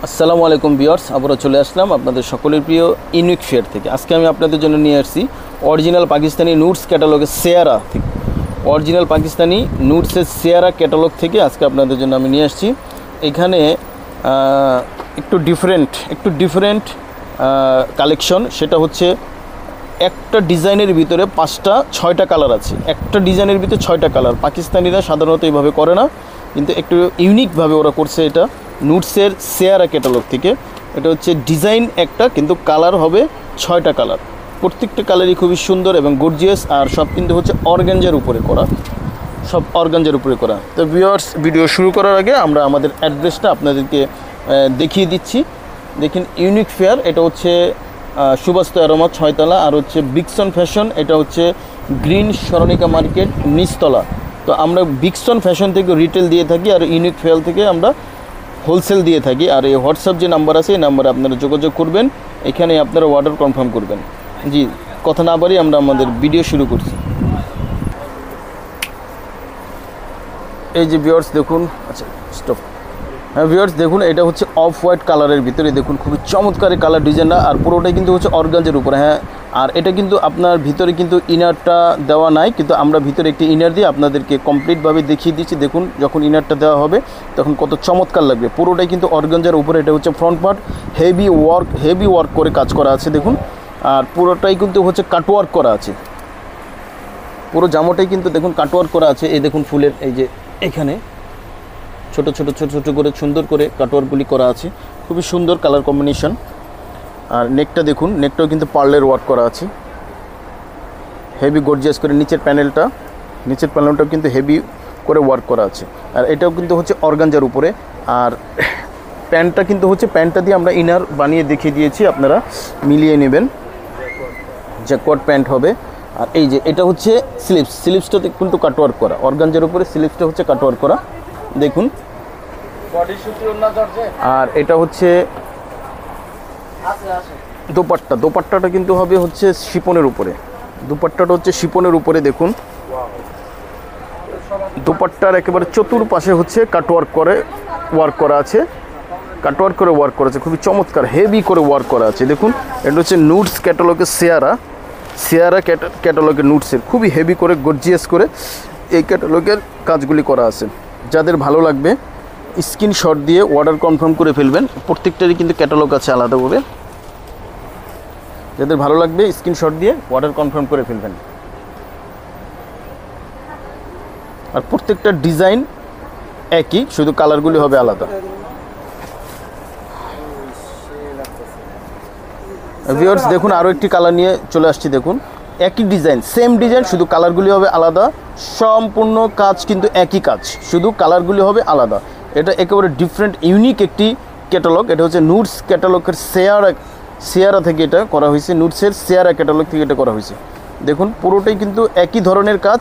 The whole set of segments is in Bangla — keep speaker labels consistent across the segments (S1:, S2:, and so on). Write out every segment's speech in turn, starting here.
S1: আসসালামু আলাইকুম ভিউয়ার্স, আবারও চলে আসলাম আপনাদের সকলের প্রিয় ইউনিক ফেয়ার থেকে। আজকে আমি আপনাদের জন্য নিয়ে আসছি অরিজিনাল পাকিস্তানি নুটস ক্যাটালগের সেয়ারা থেকে। অরিজিনাল পাকিস্তানি নুটসের সেয়ারা ক্যাটালগ থেকে আজকে আপনাদের জন্য আমি নিয়ে আসছি। এখানে একটু ডিফারেন্ট কালেকশন। সেটা হচ্ছে একটা ডিজাইনের ভিতরে 5-6টা কালার আছে। একটা ডিজাইনের ভিতরে 6টা কালার। পাকিস্তানিরা সাধারণত এইভাবে করে না, কিন্তু একটু ইউনিকভাবে ওরা করছে। এটা নুটসের সেয়ারা ক্যাটালগ থেকে। এটা হচ্ছে ডিজাইন একটা, কিন্তু কালার হবে 6টা কালার। প্রত্যেকটা কালারই খুবই সুন্দর এবং গর্জিয়াস, আর সব কিন্তু হচ্ছে অর্গানজার উপরে করা, সব অর্গানজার উপরে করা। তো ভিউয়ার্স, ভিডিও শুরু করার আগে আমরা আমাদের অ্যাড্রেসটা আপনাদেরকে দেখিয়ে দিচ্ছি। দেখেন, ইউনিক ফেয়ার, এটা হচ্ছে সুভাষ আরমা 6তলা, আর হচ্ছে বিক্সন ফ্যাশন, এটা হচ্ছে গ্রিন সরণিকা মার্কেট নিচতলা। তো আমরা বিক্সন ফ্যাশন থেকে রিটেল দিয়ে থাকি, আর ইউনিক ফেয়ার থেকে আমরা হোলসেল দিয়ে থাকি। আর এই হোয়াটসঅ্যাপ যে নাম্বার আছে, এই নাম্বারে আপনারা যোগাযোগ করবেন, এখানে আপনারা অর্ডার কনফার্ম করবেন। জি, কথা না বাড়ি আমরা আমাদের ভিডিও শুরু করছি। এই যে ভিউয়ার্স দেখুন, আচ্ছা স্টপ। হ্যাঁ ভিউয়ার্স দেখুন, এটা হচ্ছে অফ হোয়াইট কালারের ভিতরে। দেখুন খুবই চমৎকার কালার ডিজাইনটা, আর পুরোটাই কিন্তু হচ্ছে অর্গানজার উপরে। হ্যাঁ, আর এটা কিন্তু আপনার ভিতরে কিন্তু ইনারটা দেওয়া নাই, কিন্তু আমরা ভিতরে একটি ইনার দিয়ে আপনাদেরকে কমপ্লিটভাবে দেখিয়ে দিচ্ছি। দেখুন, যখন ইনারটা দেওয়া হবে তখন কত চমৎকার লাগবে। পুরোটাই কিন্তু অর্গানজার উপরে। এটা হচ্ছে ফ্রন্ট পার্ট, হেভি ওয়ার্ক করে কাজ করা আছে দেখুন। আর পুরোটাই কিন্তু হচ্ছে কাটওয়ার্ক করা আছে। পুরো জামাটাই কিন্তু দেখুন কাটওয়ার্ক করা আছে। এই দেখুন ফুলের এই যে এখানে ছোট ছোট করে সুন্দর করে কাটওয়ার্কগুলি করা আছে, খুবই সুন্দর কালার কম্বিনেশন। আর নেকটা দেখুন, নেকটাও কিন্তু পার্লের ওয়ার্ক করা আছে, হেভি গর্জিয়াস করে। নিচের প্যানেলটাও কিন্তু হেভি করে ওয়ার্ক করা আছে। আর এটাও কিন্তু হচ্ছে অর্গানজার উপরে। আর প্যান্টটা কিন্তু হচ্ছে, প্যান্টটা দিয়ে আমরা ইনার বানিয়ে দেখিয়ে দিয়েছি, আপনারা মিলিয়ে নেবেন। জ্যাকওয়ার্ড প্যান্ট হবে। আর এই যে এটা হচ্ছে স্লিপসটা কিন্তু কাটওয়ার্ক করা, অর্গানজার উপরে স্লিপসটা হচ্ছে কাটওয়ার্ক করা দেখুন। আর এটা হচ্ছে দোপাট্টাটা কিন্তু হবে হচ্ছে শিপনের উপরে। দোপাট্টাটা হচ্ছে শিপনের উপরে দেখুন। দোপাট্টার একেবারে চতুর্পাশে হচ্ছে কাটওয়ার্ক করে ওয়ার্ক করা আছে, খুবই চমৎকার হেভি করে ওয়ার্ক করা আছে দেখুন। এটা হচ্ছে নুটস ক্যাটালগের সেয়ারা ক্যাটালগের নুটসের খুবই হেভি করে গর্জিয়াস করে এই ক্যাটালগের কাজগুলি করা আছে। যাদের ভালো লাগবে স্ক্রিনশট দিয়ে অর্ডার কনফার্ম করে ফেলবেন। প্রত্যেকটারই কিন্তু ক্যাটালগ আছে আলাদাভাবে। যাদের ভালো লাগবে স্ক্রিনশট দিয়ে অর্ডার কনফার্ম করে ফেলবেন। আর প্রত্যেকটা ডিজাইন একই, শুধু কালারগুলি হবে আলাদা। ভিউয়ার্স দেখুন, আরও একটি কালার নিয়ে চলে আসছি। দেখুন, একই ডিজাইন, সেম ডিজাইন, শুধু কালারগুলি হবে আলাদা। সম্পূর্ণ কাজ কিন্তু একই কাজ, শুধু কালারগুলি হবে আলাদা। এটা একেবারে ডিফারেন্ট ইউনিক একটি ক্যাটালগ। এটা হচ্ছে নুটস ক্যাটালগের সেয়ারা থেকে এটা করা হয়েছে, নুটসের সেয়ারা ক্যাটালগ থেকে এটা করা হয়েছে। দেখুন পুরোটাই কিন্তু একই ধরনের কাজ,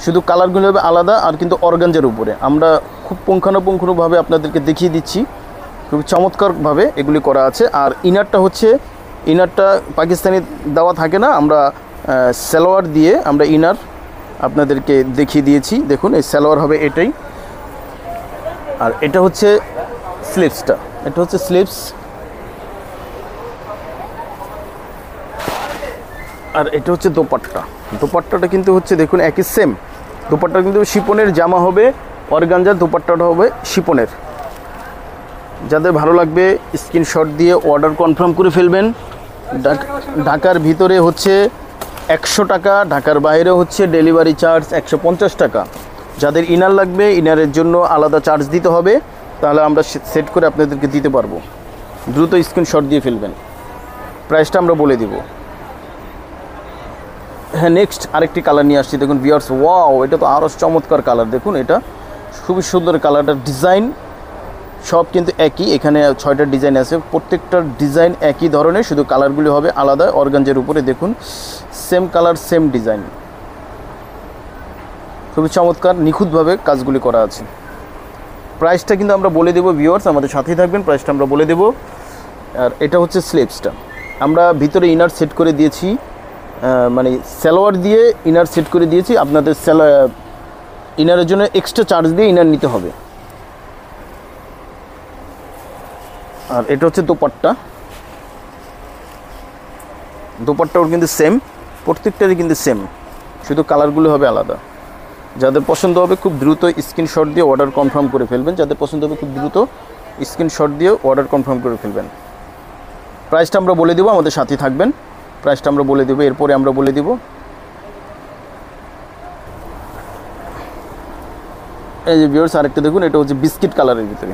S1: শুধু কালারগুলি হবে আলাদা। আর কিন্তু অর্গানজার উপরে আমরা খুব পুঙ্খানুপুঙ্খভাবে আপনাদেরকে দেখিয়ে দিচ্ছি, খুব চমৎকারভাবে এগুলি করা আছে। আর ইনারটা পাকিস্তানি দেওয়া থাকে না, আমরা সালোয়ার দিয়ে আমরা ইনার আপনাদেরকে দেখিয়ে দিয়েছি। দেখুন, এই সালোয়ার হবে এটাই। আর এটা হচ্ছে স্লিপসটা, আর এটা হচ্ছে দোপাট্টাটা কিন্তু হচ্ছে দেখুন একই সেম। দোপাট্টা কিন্তু শিপনের জামা হবে, অর্গানজার দোপাট্টাটা হবে শিপনের। যাদের ভালো লাগবে স্ক্রিনশট দিয়ে অর্ডার কনফার্ম করে ফেলবেন। ঢাকার ভিতরে হচ্ছে 100 টাকা, ঢাকার বাইরে হচ্ছে ডেলিভারি চার্জ 150 টাকা। যাদের ইনার লাগবে, ইনারের জন্য আলাদা চার্জ দিতে হবে, তাহলে আমরা সেট করে আপনাদেরকে দিতে পারবো। দ্রুত স্ক্রিনশট দিয়ে ফেলবেন, প্রাইসটা আমরা বলে দিব। হ্যাঁ, নেক্সট আরেকটি কালার নিয়ে আসছি। দেখুন ভিউয়ার্স, ওয়াও, এটা তো আরও চমৎকার কালার। দেখুন, এটা খুবই সুন্দর কালারটার ডিজাইন সব কিন্তু একই। এখানে 6টা ডিজাইন আছে, প্রত্যেকটার ডিজাইন একই ধরনের, শুধু কালারগুলি হবে আলাদা। অর্গানজার উপরে দেখুন, সেম কালার সেম ডিজাইন, খুবই চমৎকার নিখুঁতভাবে কাজগুলি করা আছে। প্রাইসটা কিন্তু আমরা বলে দেবো ভিউয়ার্স, আমাদের সাথেই থাকবেন, প্রাইসটা আমরা বলে দেবো। আর এটা হচ্ছে স্লিপসটা, আমরা ভিতরে ইনার সেট করে দিয়েছি, মানে সালোয়ার দিয়ে ইনার সেট করে দিয়েছি। আপনাদের ইনারের জন্য এক্সট্রা চার্জ দিয়ে ইনার নিতে হবে। আর এটা হচ্ছে দোপাট্টা, দোপাট্টাও কিন্তু সেম, প্রত্যেকটারই কিন্তু সেম, শুধু কালারগুলো হবে আলাদা। যাদের পছন্দ হবে খুব দ্রুত স্ক্রিনশট দিয়ে অর্ডার কনফার্ম করে ফেলবেন, যাদের পছন্দ হবে খুব দ্রুত স্ক্রিনশট দিয়ে অর্ডার কনফার্ম করে ফেলবেন। প্রাইসটা আমরা বলে দেবো, আমাদের সাথে থাকবেন, প্রাইসটা আমরা বলে দেবো, এরপরে আমরা বলে দেবো। এই যে ভিউয়ার্স আরেকটা দেখুন, এটা হচ্ছে বিস্কিট কালারের ভিতরে,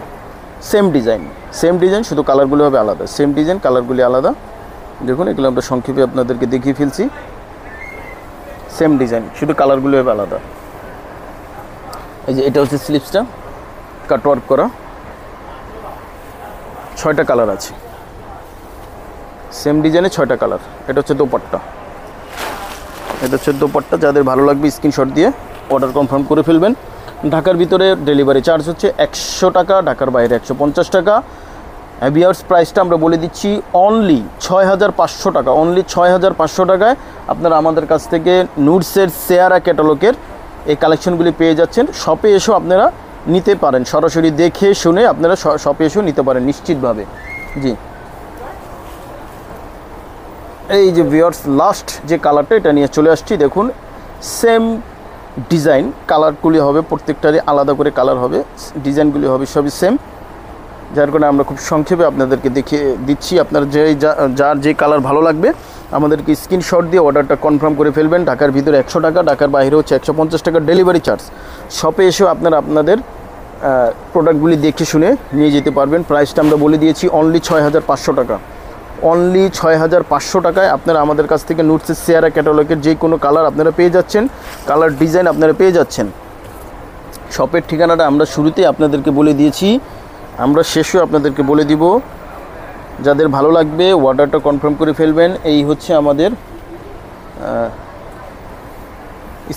S1: সেম ডিজাইন, শুধু কালারগুলো হবে আলাদা, সেম ডিজাইন, কালারগুলি আলাদা। দেখুন এগুলো আমরা সংক্ষেপে আপনাদেরকে দেখিয়ে ফেলছি, সেম ডিজাইন, শুধু কালারগুলো হবে আলাদা। এই যে এটা হচ্ছে স্লিপসটা কাটওয়ার্ক করা, 6টা কালার আছে, সেম ডিজাইনে 6টা কালার। এটা হচ্ছে দোপাট্টা, যাদের ভালো লাগবে স্ক্রিনশট দিয়ে অর্ডার কনফার্ম করে ফেলবেন। ঢাকার ভিতরে ডেলিভারি চার্জ হচ্ছে 100 টাকা, ঢাকার বাইরে 150 টাকা। ভিউয়ার্স প্রাইসটা আমরা বলে দিচ্ছি অনলি 6500 টাকা, অনলি 6500 টাকায় আপনারা আমাদের কাছ থেকে নুডসের সেয়ারা ক্যাটালগের এই কালেকশনগুলি পেয়ে যাচ্ছেন। শপে এসেও আপনারা নিতে পারেন, সরাসরি দেখে শুনে আপনারা শপে এসেও নিতে পারেন নিশ্চিতভাবে। জি, এই যে ভিউয়ার্স লাস্ট যে কালারটা, এটা নিয়ে চলে আসছি। দেখুন সেম ডিজাইন, কালারগুলি হবে প্রত্যেকটারই আলাদা করে কালার হবে, ডিজাইনগুলি হবে সবই সেম, যার কারণে আমরা খুব সংক্ষেপে আপনাদেরকে দেখিয়ে দিচ্ছি। আপনার যার যে কালার ভালো লাগবে আমাদেরকে স্ক্রিনশট দিয়ে অর্ডারটা কনফার্ম করে ফেলবেন। ঢাকার ভিতরে 100 টাকা, ঢাকার বাইরে হচ্ছে 150 টাকা ডেলিভারি চার্জ। শপে এসেও আপনারা আপনাদের প্রোডাক্টগুলি দেখে শুনে নিয়ে যেতে পারবেন। প্রাইসটা আমরা বলে দিয়েছি অনলি 6500 টাকা, অনলি 6500 টাকায় আপনারা আমাদের কাছ থেকে নুডসের সেয়ারা ক্যাটালগের যে কোনো কালার আপনারা পেয়ে যাচ্ছেন, কালার ডিজাইন আপনারা পেয়ে যাচ্ছেন। শপের ঠিকানাটা আমরা শুরুতেই আপনাদেরকে বলে দিয়েছি, আমরা শেষেও আপনাদেরকে বলে দিব। যাদের ভালো লাগবে অর্ডারটা কনফার্ম করে ফেলবেন। এই হচ্ছে আমাদের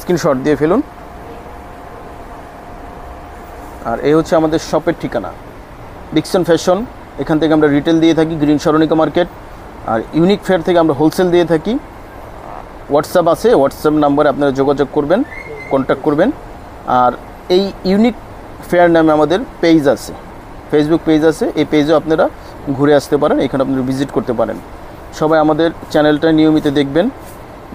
S1: স্ক্রিনশট দিয়ে ফেলুন। আর এই হচ্ছে আমাদের শপের ঠিকানা, ডিকসন ফ্যাশন। এখান থেকে আমরা রিটেল দিয়ে থাকি, গ্রিন সরণিকা মার্কেট। আর ইউনিক ফেয়ার থেকে আমরা হোলসেল দিয়ে থাকি। হোয়াটসঅ্যাপ আছে, হোয়াটসঅ্যাপ নাম্বারে আপনারা যোগাযোগ করবেন, কন্ট্যাক্ট করবেন। আর এই ইউনিক ফেয়ার নামে আমাদের পেজ আছে, ফেসবুক পেজ আছে, এই পেজেও আপনারা ঘুরে আসতে পারেন, এখানে আপনারা ভিজিট করতে পারেন। সবাই আমাদের চ্যানেলটা নিয়মিত দেখবেন,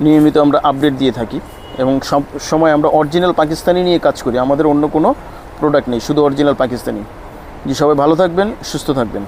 S1: নিয়মিত আমরা আপডেট দিয়ে থাকি এবং সব সময় আমরা অরিজিনাল পাকিস্তানি নিয়ে কাজ করি, আমাদের অন্য কোনো প্রোডাক্ট নেই, শুধু অরিজিনাল পাকিস্তানি। জি, সবাই ভালো থাকবেন, সুস্থ থাকবেন।